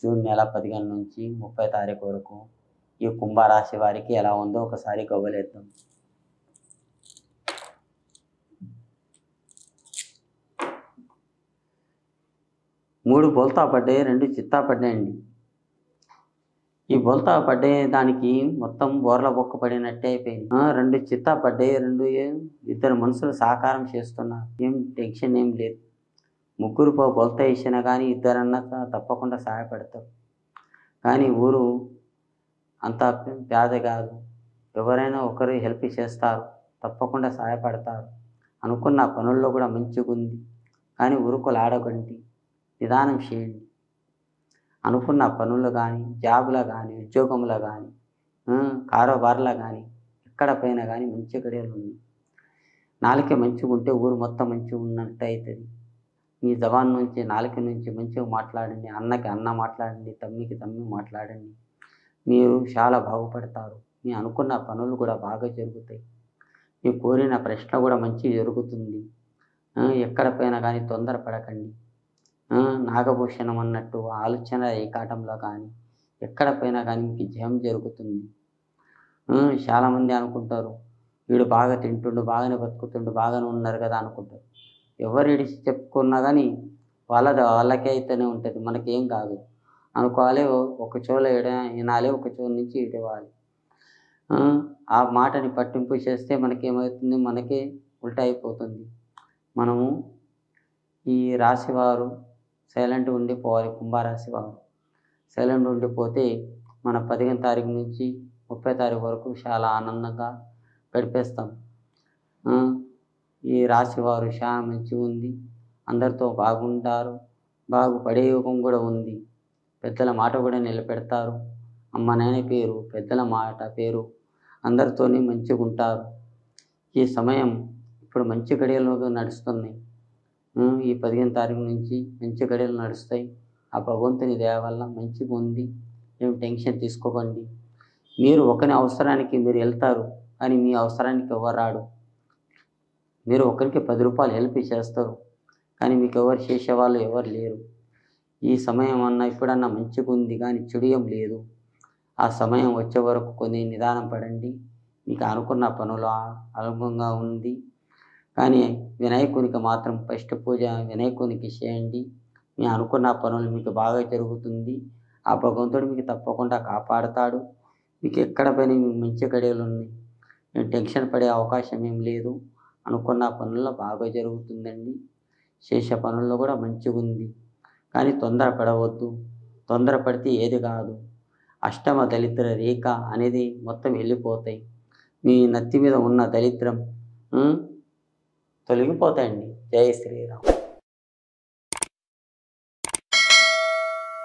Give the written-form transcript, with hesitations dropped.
June నెల 15 నుంచి 30 తారీఖు వరకు ఈ కుంభరాశి వారికి ఎలా ఉందో ఒకసారి గవ్వలేద్దాం. మూడు బోల్తా పడ్డాయి, 2 చిత్తా పడ్డాయండి. ఈ బోల్తా పడ్డే దానికి మొత్తం బోర్ల బొక్క పడినట్టే అయిపోయింది. 2 చిత్తా పడ్డాయి, 2 ఇద్దరు మనుషులు సహకారం చేస్తున్నారు. ఏం టెన్షన్ ఏం లేదు. ముగ్గురు బోల్తా వేసినా కానీ ఇద్దరన్నా తప్పకుండా సహాయపడతారు. కానీ ఊరు అంత పేద కాదు, ఎవరైనా ఒకరు హెల్ప్ చేస్తారు, తప్పకుండా సహాయపడతారు. అనుకున్న పనుల్లో కూడా మంచిగా ఉంది. కానీ ఊరుకులు ఆడకండి, నిదానం చేయండి. అనుకున్న పనులు కానీ, జాబులో కానీ, ఉద్యోగంలో కానీ, కారోబార్లో కానీ, ఎక్కడ పైన కానీ మంచి గడియలు ఉన్నాయి. నాలుక మంచిగా ఉంటే ఊరు మొత్తం మంచిగా ఉన్నట్టు అవుతుంది. మీ జవాన్ నుంచి, నాలుక నుంచి మంచిగా మాట్లాడండి. అన్నకి అన్న మాట్లాడండి, తమ్మికి తమ్మి మాట్లాడండి. మీరు చాలా బాగుపడతారు. మీ అనుకున్న పనులు కూడా బాగా జరుగుతాయి. మీ కోరిన ప్రశ్న కూడా మంచిగా జరుగుతుంది. ఎక్కడ పైన కానీ తొందరపడకండి. నాగభూషణం అన్నట్టు ఆలోచన ఏకాటంలో కానీ ఎక్కడ పైన కానీ మీకు జయం జరుగుతుంది. చాలామంది అనుకుంటారు, వీడు బాగా తింటుండు, బాగానే బతుకుతుండు, బాగానే ఉన్నారు కదా అనుకుంటారు. ఎవరు ఇడిచి చెప్పుకున్నా కానీ వాళ్ళకే అయితేనే ఉంటుంది, మనకేం కాదు అనుకోవాలి. ఒక చెవులో వినాలి, ఒక చెవు నుంచి ఇవ్వాలి. ఆ మాటని పట్టింపు చేస్తే మనకేమవుతుంది, మనకే ఉల్టా అయిపోతుంది. మనము ఈ రాశివారు సైలెంట్ ఉండిపోవాలి. కుంభరాశి వారు సైలెంట్ ఉండిపోతే మన 15 తారీఖు నుంచి 30 తారీఖు వరకు చాలా ఆనందంగా గడిపేస్తాం. ఈ రాశివారు చాలా మంచిగా ఉంది. అందరితో బాగుంటారు, బాగుపడే యోగం కూడా ఉంది. పెద్దల మాట కూడా నిలబెడతారు. అమ్మ నాయన పేరు, పెద్దల మాట పేరు, అందరితోని మంచిగా ఉంటారు. ఈ సమయం ఇప్పుడు మంచి గడియలు నడుస్తున్నాయి. ఈ 15 తారీఖు నుంచి మంచి గడియలు నడుస్తాయి. ఆ భగవంతుని దయ వల్ల మంచిగా ఉంది. ఏం టెన్షన్ తీసుకోకండి. మీరు ఒకరి అవసరానికి మీరు వెళ్తారు, కానీ మీ అవసరానికి ఎవరు రాడు. మీరు ఒకరికి 10 రూపాయలు హెల్ప్ చేస్తారు, కానీ మీకు ఎవరు చేసేవాళ్ళు ఎవరు లేరు. ఈ సమయం ఇప్పుడన్నా మంచిగా ఉంది, కానీ చెడుయం లేదు. ఆ సమయం వచ్చే వరకు కొన్ని నిదానం పడండి. మీకు అనుకున్న పనులు అనుగుణంగా ఉంది. కానీ వినాయకునికి మాత్రం ఫస్ట్ పూజ వినాయకునికి చేయండి. మీ అనుకున్న పనులు మీకు బాగా జరుగుతుంది. ఆ భగవంతుడు మీకు తప్పకుండా కాపాడుతాడు. మీకు ఎక్కడ పైన మంచి గడియలు ఉన్నాయి. టెన్షన్ పడే అవకాశం ఏం లేదు. అనుకున్న పనుల్లో బాగా జరుగుతుందండి. చేసే పనుల్లో కూడా మంచిగా ఉంది. కానీ తొందరపడవద్దు. తొందరపడితే ఏది కాదు. అష్టమ దరిద్ర రేఖ అనేది మొత్తం వెళ్ళిపోతాయి. మీ నెత్తి మీద ఉన్న దరిద్రం తొలగిపోతాయండి. జై శ్రీరామ్.